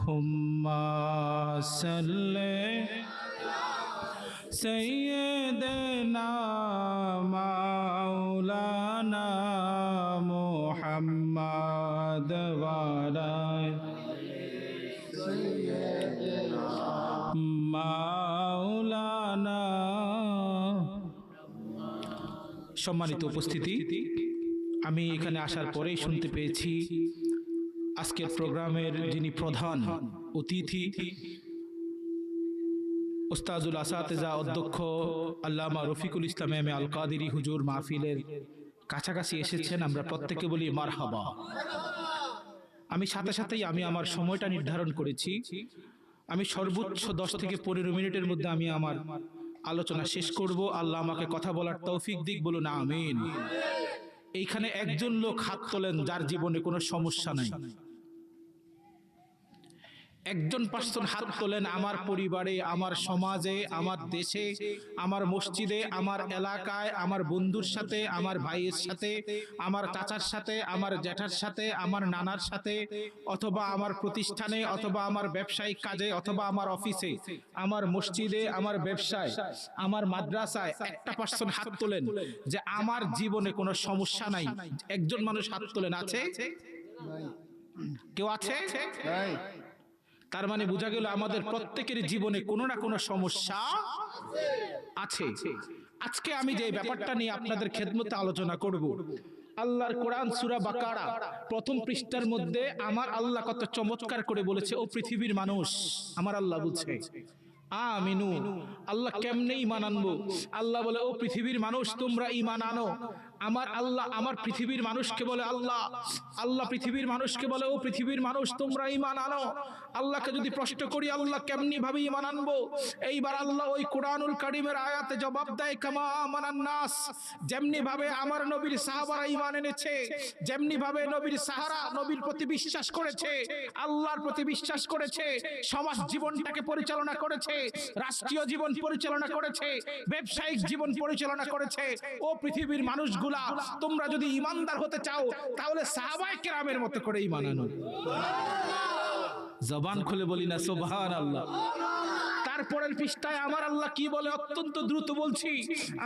हुम्मा सल्ले सय्यदना मौलाना मुहम्मद वाला सय्यदना मौलाना। সম্মানিত উপস্থিতি, আমি এখানে আসার পরেই শুনতে পেয়েছি আজকের প্রোগ্রামের যিনি প্রধান অতিথি উস্তাজুল আসাতেজা অধ্যক্ষ আল্লামা রফিকুল ইসলাম এম এ আল কাদেরী হুজুর মাহফিলের কাছাকাছি এসেছেন। আমরা প্রত্যেকে বলি মারহাবা। আমি সাথে সাথেই আমি আমার সময়টা নির্ধারণ করেছি। আমি সর্বোচ্চ 10 থেকে 15 মিনিটের মধ্যে আমি আমার আলোচনা শেষ করব। আল্লাহ আমাকে কথা বলার তৌফিক দিক, বলুন আমিন। এইখানে একজন লোক হাত তোলেন যার জীবনে কোনো সমস্যা নাই। একজন পার্সন হাত তোলেন আমার পরিবারে, আমার সমাজে, আমার দেশে, আমার মসজিদে, আমার এলাকায়, আমার বন্ধুর সাথে, আমার ভাইয়ের সাথে, আমার চাচার সাথে, আমার জ্যাঠার সাথে, আমার নানার সাথে, অথবা আমার প্রতিষ্ঠানে, অথবা আমার ব্যবসায়িক কাজে, অথবা আমার অফিসে, আমার মসজিদে, আমার ব্যবসায়, আমার মাদ্রাসায় একটা পার্সন হাত তোলেন যে আমার জীবনে কোনো সমস্যা নাই। একজন মানুষ হাত তোলেন, আছে? কেউ আছে? তার মানে বোঝা গেল আমাদের প্রত্যেকের জীবনে কোনো না কোনো সমস্যা আছে। আজকে আমি যে ব্যাপারটা নিয়ে আপনাদের খেদমতে আলোচনা করব, আল্লাহর কোরআন সূরা বাকারা প্রথম পৃষ্ঠার মধ্যে আমার আল্লাহ কত চমৎকার করে বলেছে, ও পৃথিবীর মানুষ, আমার আল্লাহ বলছে আমিনু। আল্লাহ কেমনে ঈমান আনবো? আল্লাহ বলে, ও পৃথিবীর মানুষ তোমরা ঈমান আনো। আমার আল্লাহ আমার পৃথিবীর মানুষকে বলে, আল্লাহ পৃথিবীর মানুষকে বলে, ও পৃথিবীর মানুষ তোমরা ঈমান আনো। আল্লাহকে যদি প্রশ্ন করি আল্লাহ কেমনি ভাবে ঈমান আনবো, এইবার আল্লাহ ওই কোরআনুল কারীমের আয়াতে জবাব দেয়, কামা আমানান নাস, যেমনি ভাবে আমার নবীর সাহাবারা ঈমান এনেছে, যেমনি ভাবে নবীর সাহারা নবীর প্রতি বিশ্বাস করেছে, আল্লাহর প্রতি বিশ্বাস করেছে, সমাজ জীবনটাকে পরিচালনা করেছে, রাষ্ট্রীয় জীবন পরিচালনা করেছে, ব্যবসায়িক জীবন পরিচালনা করেছে। ও পৃথিবীর মানুষগুলা, তোমরা যদি ঈমানদার হতে চাও তাহলে সাহাবায়ে কেরামের মতো করে ঈমান আনো। জবান খুলে বলি না সুবহানাল্লাহ। তারপরের পৃষ্ঠায় আমার আল্লাহ কি বলে, অত্যন্ত দ্রুত বলছি।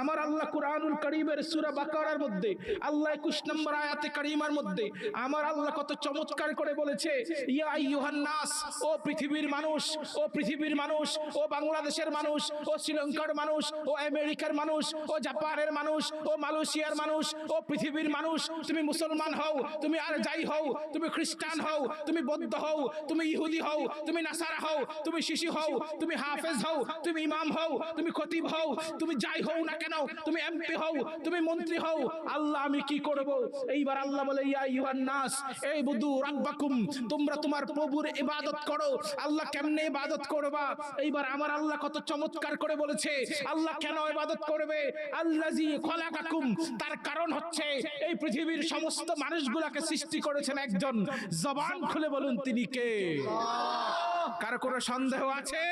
আমার আল্লাহ কুরআনুল কারীমের সূরা বাকারার মধ্যে আল্লাহ 21 নম্বর আয়াতে কারীমার মধ্যে আমার আল্লাহ কত চমৎকার করে বলেছে, ইয়া আইয়ুহান নাস, ও পৃথিবীর মানুষ, ও পৃথিবীর মানুষ, ও বাংলাদেশের মানুষ, ও শ্রীলঙ্কার মানুষ, ও আমেরিকার মানুষ, ও জাপানের মানুষ, ও মালয়েশিয়ার মানুষ, ও পৃথিবীর মানুষ, তুমি মুসলমান হও, তুমি আর যাই হও, তুমি খ্রিস্টান হও, তুমি বৌদ্ধ হও, তুমি ইহুদি হও, তুমি নাসারা হও, তুমি শিশু হও, তুমি হাফেজ হও, তুমি ইমাম হও, তুমি খতিব হও, তুমি যাই হও না কেন, তুমি এমপি হও, তুমি মন্ত্রী হও, আল্লাহ আমি কি করব? এইবার আল্লাহ বলে, ইয়া আইয়ুহান নাস, এই বুদু রাব্বাকুম, তোমরা তোমার প্রভুর ইবাদত করো। আল্লাহ কেমনে ইবাদত করবা? এইবার আমার আল্লাহ কত চমৎকার করে বলেছে, আল্লাহ কেন ইবাদত করবে? আল্লাযী খলাকাকুম, তার কারণ হচ্ছে এই পৃথিবীর সমস্ত মানুষগুলোকে সৃষ্টি করেছেন একজন। জবান খুলে বলুন তিনি কে? কার কোনো সন্দেহ আছে?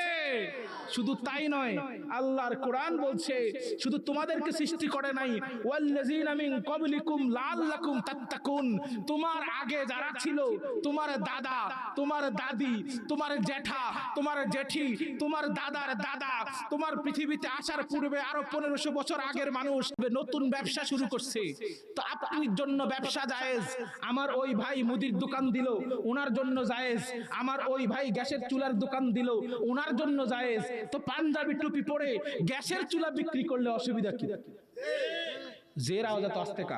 শুধু তাই নয়, আল্লাহর কোরআন বলছে শুধু তোমাদেরকে সৃষ্টি করে নাই, ওয়াল্লাযীনা মিন ক্বাবলিকুম লাআল্লাকুম তাত্তাকুন, তোমার আগে যারা ছিল, তোমার দাদা, তোমার দাদি, তোমার জ্যাঠা, তোমার জেঠি, তোমার দাদার দাদা, তোমার পৃথিবীতে আসার পূর্বে আরো 1500 বছর আগের মানুষ নতুন ব্যবসা শুরু করছে। তো আপনার জন্য ব্যবসা জায়েজ। আমার ওই ভাই মুদির দোকান দিল, ওনার জন্য জায়েজ। আমার ওই ভাই গ্যাসের চুলার দোকান দিল, ওনার জন্য জায়েজ। তো পাঞ্জাবি টুপি পরে গ্যাসের চুলা বিক্রি করলে অসুবিধা কি? জের আওয়াজ তো আসতে কা।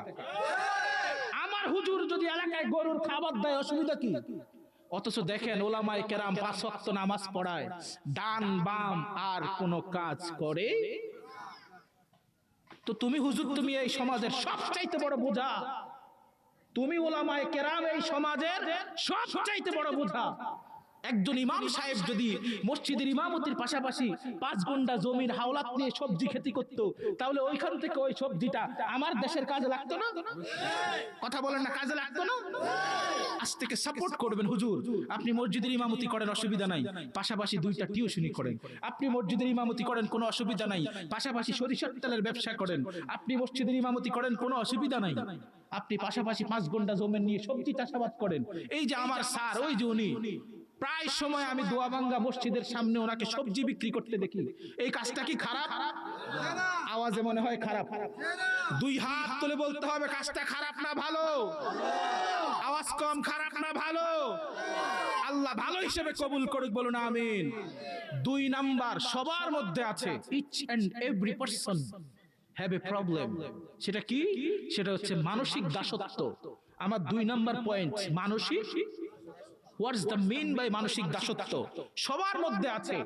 আমার হুজুর যদি এলাকায় গরুর খাবার দেয় অসুবিধা কি? অথচ দেখেন ওলামায়ে কেরাম 5 ওয়াক্ত নামাজ পড়ায়, ডান বাম আর কোন কাজ করে। তো তুমি হুজুর, তুমি এই সমাজের সবচাইতে বড় বোঝা। তুমি ওলামায়ে কেরাম এই সমাজের সবচাইতে বড় বোঝা। একজন ইমাম সাহেব যদি মসজিদের ইমামতির পাশাপাশি 5 ঘন্টা জমির হাওলাত নিয়ে সবজি খেতি করত, তাহলে ওইখান থেকে ওই সবজিটা আমার দেশের কাজে লাগতো না? কথা বলেন না, কাজে লাগতো না? আজ থেকে সাপোর্ট করবেন হুজুর, আপনি মসজিদের ইমামতি করেন অসুবিধা নাই, পাশাপাশি 2টা টিউশনি করেন। আপনি মসজিদের ইমামতি করেন কোনো অসুবিধা নাই, পাশাপাশি সরিষার তেলের ব্যবসা করেন। আপনি মসজিদের ইমামতি করেন কোনো অসুবিধা নাই, আপনি পাশাপাশি 5 ঘন্টা জমি নিয়ে সবজি চাষাবাদ করেন। এই যে আমার স্যার, ওই যে উনি প্রায় সময় আমি দোয়াবাঙ্গা মসজিদের সামনে ওনাকে সবজি বিক্রি করতে দেখি। এই কাজটা কি খারাপ? আওয়াজে মনে হয় খারাপ। দুই হাত তুলে বলতে হবে কাজটা খারাপ না ভালো? আওয়াজ কম, খারাপ না ভালো? আল্লাহ ভালো হিসেবে কবুল করুক, বলুন আমিন। 2 নাম্বার সবার মধ্যে আছে, each and every person have a problem. সেটা কি? সেটা হচ্ছে মানসিক দাসত্ব। আমার 2 নাম্বার পয়েন্ট, মানসিক, হোয়াটস দ্য মিন বাই মানসিক দাসত্ব? সবার মধ্যে আছে।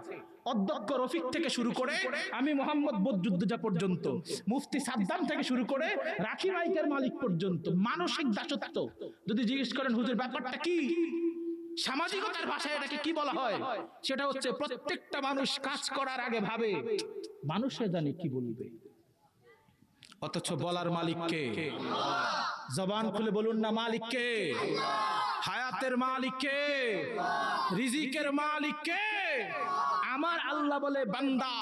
অধ্যক্ষ রফিক থেকে শুরু করে আমি মোহাম্মদ বদরুদ্দোজা পর্যন্ত, মুফতি সাদ্দাম থেকে শুরু করে রাখি মাইকের মালিক পর্যন্ত মানসিক দাসত্ব। যদি জিজ্ঞেস করেন হুজুর ব্যাপারটা কি, সামাজিকতার ভাষায় এটাকে কি বলা হয়, সেটা হচ্ছে প্রত্যেকটা মানুষ কাজ করার আগে ভাবে মানুষে জানে কি বলবে, অথচ বলার মালিক কে? জবান খুলে বলুন না মালিক কে? হায়াতের মালিক কে? রিজিকের মালিক কে? আমার আল্লাহ বলে বান্দা,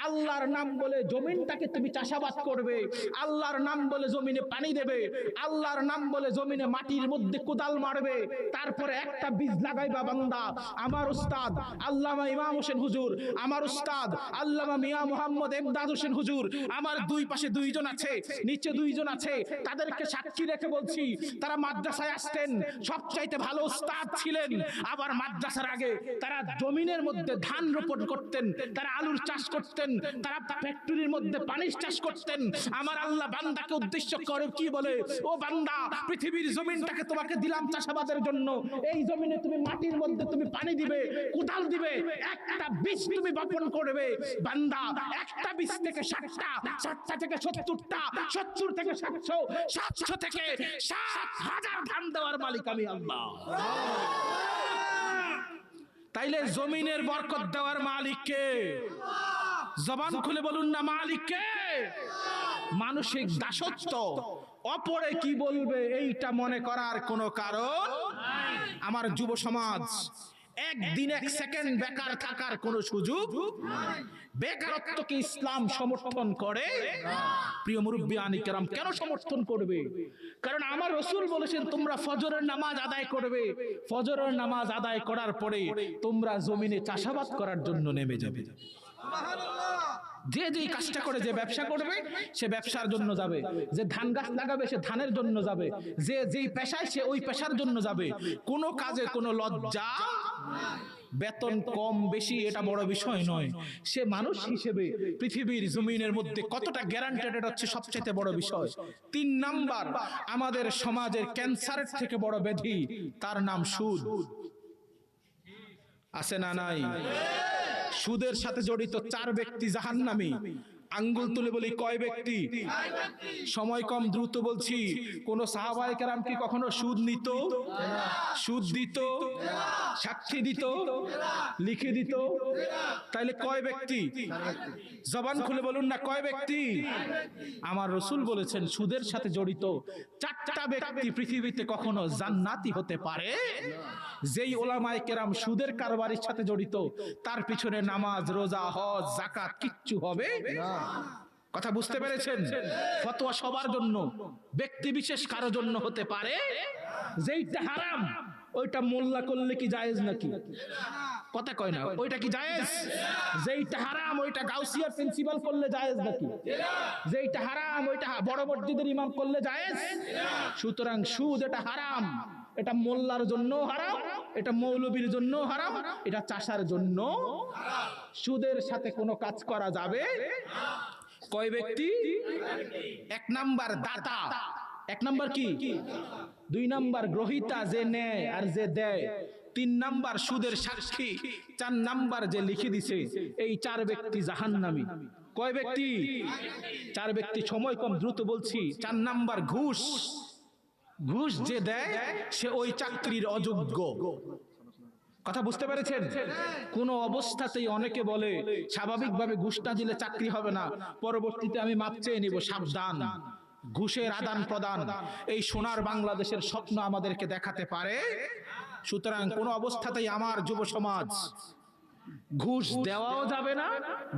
আল্লাহর নাম বলে জমিনটাকে তুমি চাষাবাদ করবে, আল্লাহর নাম বলে জমিনে পানি দেবে, আল্লাহর নাম বলে জমিনে মাটির মধ্যে কোদাল মারবে, তারপরে একটা বীজ লাগাইবা বান্দা। আমার উস্তাদ আল্লামা ইমাম হোসেন হুজুর, আমার উস্তাদ আল্লামা মিয়া মুহাম্মদ এমদাদ হোসেন হুজুর, আমার দুই পাশে 2 জন আছে, নিচে 2 জন আছে, তাদেরকে সাক্ষী রেখে বলছি তারা মাদ্রাসায় আসতেন, সবচাইতে ভালো উস্তাদ ছিলেন। আবার মাদ্রাসার আগে তারা জমিনের মধ্যে ধান রোপণ করতেন, তারা আলুর চাষ করতেন, তারা ফ্যাক্টরির মধ্যে পানির চাষ করতেন। আমার আল্লাহ বান্দাকে উদ্দেশ্য করে কি বলে, ও বান্দা পৃথিবীর জমিনটাকে তোমাকে দিলাম চাষাবাদের জন্য, এই জমিনে তুমি মাটির মধ্যে তুমি পানি দিবে, কোদাল দিবে, একটা বীজ তুমি বপন করবে বান্দা, একটা বীজ থেকে 60টা, 60টা থেকে 70টা, 70 থেকে 700, 700 থেকে 7,000 ধান দেওয়ার মালিক আমি আল্লাহ। তাইলে জমিনের বরকত দেওয়ার মালিক কে? জবান খুলে বলুন না মালিক কে? মানসিক দাসত্ব, অপরে কি বলবে এইটা মনে করার কোনো কারণ নাই। আমার যুব সমাজ একদিন 1 সেকেন্ড বেকার থাকার কোনো সুযোগ নাই। বেকারত্বকে ইসলাম সমর্থন করে? প্রিয় মুরব্বিয়ানি কেরাম, কেন সমর্থন করবে? কারণ আমার রাসূল বলেছেন তোমরা ফজরের নামাজ আদায় করবে, ফজরের নামাজ আদায় করার পরে তোমরা জমিনে চাষাবাদ করার জন্য নেমে যাবে। যে যেই কাজটা করে, যে ব্যবসা করবে সে ব্যবসার জন্য যাবে, যে ধান গাছ লাগাবে সে ধানের জন্য যাবে, যে যেই পেশায় সে ওই পেশার জন্য যাবে। কোনো কাজে কোনো লজ্জা, বেতন কম বেশি এটা বড় বিষয় নয়, সে মানুষ হিসেবে পৃথিবীর জমিনের মধ্যে কতটা গ্যারান্টেড এটা হচ্ছে সবচেয়ে বড় বিষয়। 3 নাম্বার, আমাদের সমাজের ক্যান্সারের থেকে বড় ব্যাধি, তার নাম সুদ। আছে না নাই? সুদের সাথে জড়িত 4 ব্যক্তি জাহান্নামী। আঙ্গুল তুলে বলি কয় ব্যক্তি? সময় কম, দ্রুত বলছি। কোন সাহাবায়ে কেরাম কি কখনো সুদ নিত? সুদ দিত? সাক্ষী দিত? লিখে দিত? তাইলে কয় ব্যক্তি? জবান খুলে বলুন না কয় ব্যক্তি? আমার রাসূল বলেছেন সুদের সাথে জড়িত 4টা ব্যক্তি পৃথিবীতে কখনো জান্নাতি হতে পারে। যেই ওলামায়ে কেরাম সুদের কারবারির সাথে জড়িত, তার পিছনে নামাজ, রোজা, হজ, যাকাত কিচ্ছু হবে না। কথা বুঝতে পেরেছেন? ফতোয়া সবার জন্য, ব্যক্তি বিশেষ কারো জন্য হতে পারে। যেইটা হারাম ওইটা মোল্লা করলে কি জায়েজ নাকি? কথা কয় না, ওইটা কি জায়েজ? যেইটা হারাম ওইটা গাউসিয়ার প্রিন্সিপাল করলে জায়েজ নাকি? যেইটা হারাম ওইটা বড় মসজিদের ইমাম করলে জায়েজ? সুতরাং সুদ এটা হারাম, এটা মোল্লার জন্য হারাম, এটা মৌলবীর জন্য হারাম, এটা চাষার জন্য। সুদের সাথে কোনো কাজ করা যাবে? কয় ব্যক্তি? 1 নাম্বার দাতা, 1 নাম্বার কি? 2 নাম্বার গ্রহীতা, যে নেয় আর যে দেয়। 3 নাম্বার সুদের সাক্ষী, 4 নাম্বার যে লিখে দিছে। এই 4 ব্যক্তি জাহান্নামী। কয় ব্যক্তি? 4 ব্যক্তি। সময় কম, দ্রুত বলছি। 4 নাম্বার ঘুষ। ঘুষ যে দেয় সে ওই চাকরির অযোগ্য। কথা বুঝতে পেরেছেন? কোন অবস্থাতেই অনেকে বলে স্বাভাবিকভাবে ঘুষটা দিলে চাকরি হবে না, পরবর্তীতে আমি মাপ চেয়ে নিব। সাবধান, ঘুষের আদান প্রদান এই সোনার বাংলাদেশের স্বপ্ন আমাদেরকে দেখাতে পারে। সুতরাং কোন অবস্থাতেই আমার যুব সমাজ ঘুষ দেওয়াও যাবে না।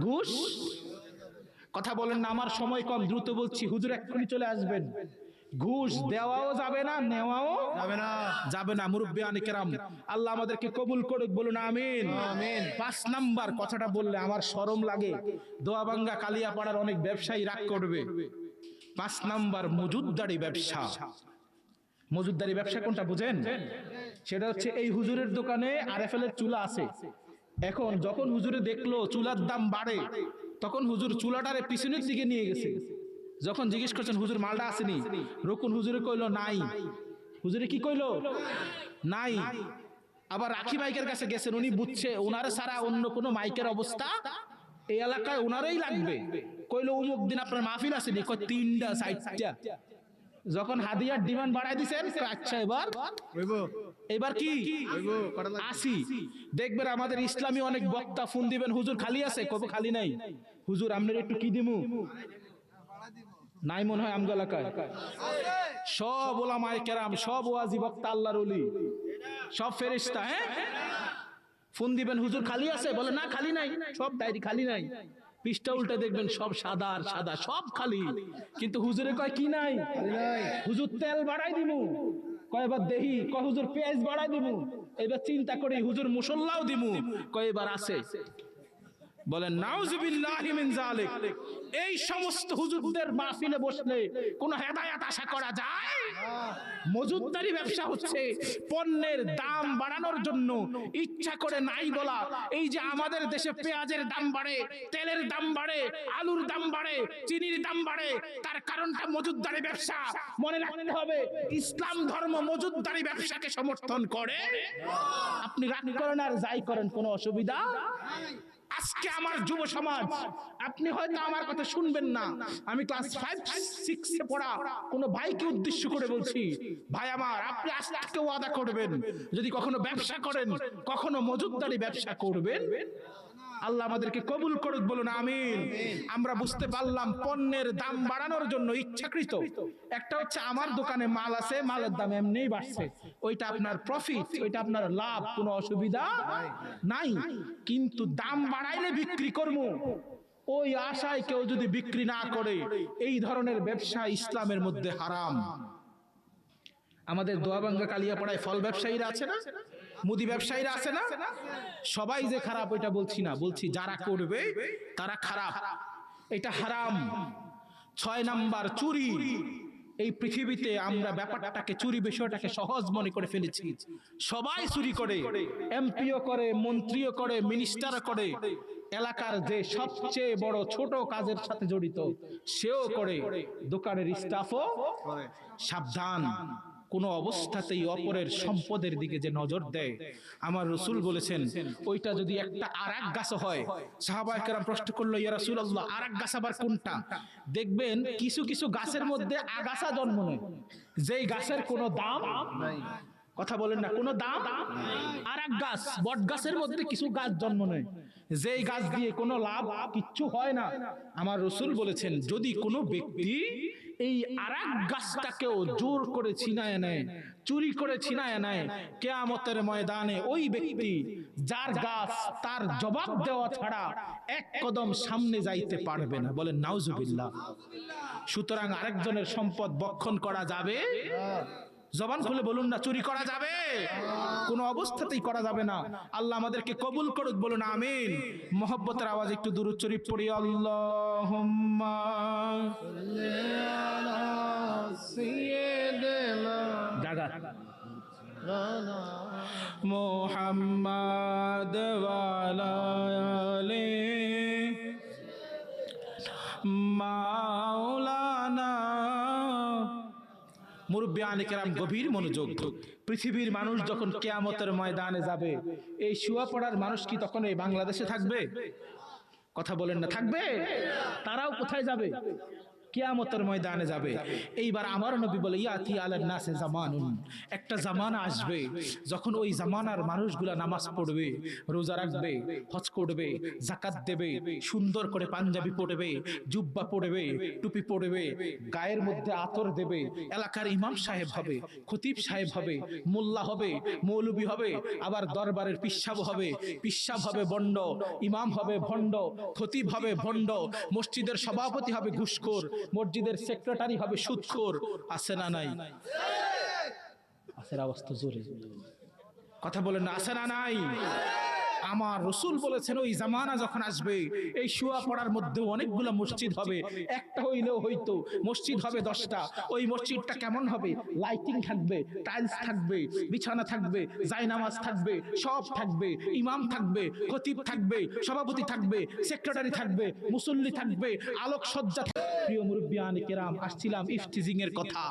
ঘুষ, কথা বলেন না, আমার সময় কম, দ্রুত বলছি, হুজুর এক্ষুনি চলে আসবেন। ঘুষ দেওয়াও যাবে না, নেওয়াও যাবে না। মুরব্বিয়ানে কেরাম, আল্লাহ আমাদেরকে কবুল করুক, বলুন আমিন। 5 নাম্বার কথাটা বললে আমার শরম লাগে, দোয়াবাঙ্গা কালিয়াপাড়ার অনেক ব্যবসায়ী রাগ করবে। 5 নাম্বার মজুদদারি ব্যবসা। মজুদদারি ব্যবসা কোনটা বুঝেন? সেটা হচ্ছে এই হুজুরের দোকানে আরএফএল এর চুলা আছে। এখন যখন হুজুরে দেখলো চুলার দাম বাড়ে, তখন হুজুর চুলাটারে পিছনের দিকে নিয়ে গেছে। যখন জিজ্ঞেস করছেন হুজুর মালটা আসেনি, রকুন হুজুরে কইলো নাই। হুজুরে কি কইলো? নাই। আবার রাখি মাইকের কাছে গেছেন, উনি বুঝছে ওনারে ছাড়া অন্য কোনো মাইকের অবস্থা এই এলাকায় ওনারই লাগবে। কইলো অমুক দিন আপনার মাহফিল আসেনি, কয় 3টা 4টা। যখন হাদিয়ার ডিমান্ড বাড়াই দিছেন, আচ্ছা এবার কি আসি দেখবেন। আমাদের ইসলামী অনেক বক্তা ফোন দিবেন, হুজুর খালি আছে, কবে খালি নাই। হুজুর আপনার একটু কি দিমু, নাই মনে হয় আমগো এলাকায়। সব ওলামায়ে কেরাম, সব ওয়াজি বক্তা, আল্লাহর ওলি, সব ফেরেশতা, হ্যাঁ ফোন দিবেন, হুজুর খালি আছে, বলে না খালি নাই, সব ডায়েরি খালি নাই। পৃষ্ঠা উল্টে দেখবেন সব সাদা আর সাদা, সব খালি। কিন্তু হুজুরে কয় কি নাই? হুজুর তেল বাড়াই দিমু, কয় এবার দেহি, কয় হুজুর পেঁয়াজ বাড়াই দিমু, এবার চিন্তা করি হুজুর মুসল্লাও দিমু, কয় এবার আছে। বলেন নাউজুবিল্লাহি মিন যালিক। এই সমস্ত হুজুরদের মাহফিলে বসলে কোন হেদায়েত আশা করা যায়? মজুদদারি ব্যবসা হচ্ছে পণ্যের দাম বাড়ানোর জন্য ইচ্ছা করে নাই বলা। এই যে আমাদের দেশে পেঁয়াজের দাম বাড়ে, তেলের দাম বাড়ে, আলুর দাম বাড়ে, চিনির দাম বাড়ে, তার কারণটা মজুদদারি ব্যবসা। মনে রাখতে হবে, ইসলাম ধর্ম মজুদদারি ব্যবসাকে সমর্থন করে। আপনি রাগ করেন আর যাই করেন, কোনো অসুবিধা। আজকে আমার যুব সমাজ, আপনি হয়তো আমার কথা শুনবেন না, আমি ক্লাস 5-6 এ পড়া কোন ভাইকে উদ্দেশ্য করে বলছি, ভাই আমার, আপনি আজকে ওয়াদা করবেন যদি কখনো ব্যবসা করেন, কখনো মজুদদারি ব্যবসা করবেন। আল্লাহ আমাদেরকে কবুল করুক, বলুন আমিন। আমরা বুঝতে পারলাম পণ্যের দাম বাড়ানোর জন্য ইচ্ছাকৃত। একটা হচ্ছে আমার দোকানে মাল আছে, মালের দাম এমনিই বাড়ছে, ওইটা আপনার প্রফিট, ওইটা আপনার লাভ, কোনো অসুবিধা নাই। কিন্তু দাম বাড়াইলে বিক্রি করবো, ওই আশায় কেউ যদি বিক্রি না করে, এই ধরনের ব্যবসা ইসলামের মধ্যে হারাম। আমাদের দোয়াবাঙ্গা কালিয়াপাড়ায় ফল ব্যবসায়ীরা আছে না, মুদি ব্যবসায়ীরা আছে না, সবাই যে খারাপ ওইটা বলছি না, বলছি যারা করবে তারা খারাপ, এটা হারাম। 6 নাম্বার চুরি। এই পৃথিবীতে আমরা ব্যাপারটাকে, চুরি বিষয়টাকে সহজ মনে করে ফেলেছি। সবাই চুরি করে, এমপিও করে, মন্ত্রীও করে, মিনিস্টারও করে, এলাকার যে সবচেয়ে বড় ছোট কাজের সাথে জড়িত সেও করে, দোকানের স্টাফও করে। সাবধান, কোন অবস্থাতেই অপরের সম্পদের দিকে যে নজর দেয়, আমার রাসূল বলেছেন ওইটা যদি একটা আরেক গাছ হয়। সাহাবায়ে কেরাম প্রশ্ন করলো, ইয়া রাসূলুল্লাহ, আরেক গাছ আবার কোনটা? দেখবেন কিছু কিছু গাছের মধ্যে আগাছা জন্ম নেয়, যেই গাছের কোনো দাম নাই। কথা বলেন না, কোনো দাম। আর এক গাছ, বট গাছের মধ্যে কিছু গাছ জন্ম নেয়, যেই গাছ দিয়ে কোনো লাভ কিচ্ছু হয় না। আমার রাসূল বলেছেন যদি কোনো ব্যক্তি এই আরেক গাছটাকেও জোর করে ছিনায় নেয়, চুরি করে ছিনায় নেয়, কিয়ামতের ময়দানে ওই ব্যক্তি যার গাছ, তার জবাব দেওয়া ছাড়া এক কদম সামনে যাইতে পারবে না। বলেন নাউজুবিল্লাহ। সুতরাং আরেকজনের সম্পদ ভক্ষণ করা যাবে? জবান খুলে বলুন না, চুরি করা যাবে? কোনো অবস্থাতেই করা যাবে না। আল্লাহ আমাদেরকে কবুল করুক, বলুন আমিন। মহব্বতের আওয়াজ একটু দুরূদ শরীফ পড়ি। আল্লাহুম্মা সাল্লি আলা সাইয়্যিদিনা জাগা মুহাম্মাদ ওয়া আলা আলি মাওলানা। মুরব্বিয়ানে কেরাম গভীর মনোযোগ। পৃথিবীর মানুষ যখন কিয়ামতের ময়দানে যাবে, এই শুয়া পড়ার মানুষ কি তখন এই বাংলাদেশে থাকবে? কথা বলেন না, থাকবে? তারাও কোথায় যাবে? কিয়ামতের ময়দানে যাবে। এইবার আমার নবী বলে, ইয়াতি আলান নাসে জামানুন, একটা জামানা আসবে যখন ওই জামানার মানুষগুলা নামাজ পড়বে, রোজা রাখবে, হজ করবে, যাকাত দেবে, সুন্দর করে পাঞ্জাবি পরবে, জুব্বা পরবে, টুপি পরবে, গায়ের মধ্যে আতর দেবে, এলাকার ইমাম সাহেব হবে, খতিব সাহেব হবে, মোল্লা হবে, মৌলবি হবে, আবার দরবারের পিসাব হবে, পিসাব হবে ভণ্ড, ইমাম হবে ভণ্ড, খতিব হবে ভণ্ড, মসজিদের সভাপতি হবে ঘুষখোর, মসজিদের সেক্রেটারি হবে সুদখোর, আছে না নাই? আছে, অবস্থা জোরে কথা বলেন না, আছে না নাই? আমার রসুল বলেছেন ওই জামানা যখন আসবে এই শুয়া পড়ার মধ্যে অনেকগুলো মসজিদ হবে, একটা হইলেও হয়তো মসজিদ হবে 10টা। ওই মসজিদটা কেমন হবে? লাইটিং থাকবে, টাইলস থাকবে, বিছানা থাকবে, জায়নামাজ থাকবে, সব থাকবে, ইমাম থাকবে, খতিব থাকবে, সভাপতি থাকবে, সেক্রেটারি থাকবে, মুসল্লি থাকবে, আলোকসজ্জা থাকবে। প্রিয় মুরব্বিয়ান কেরাম, আসছিলাম ইফতিজিং এর কথা।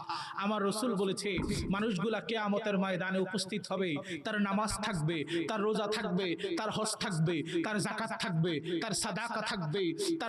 আমার রসুল বলেছে মানুষগুলা কিয়ামতের ময়দানে উপস্থিত হবে, তার নামাজ থাকবে, তার রোজা থাকবে, তার হজ থাকবে, তার যাকাত থাকবে, তার সাদাকা থাকবে, তার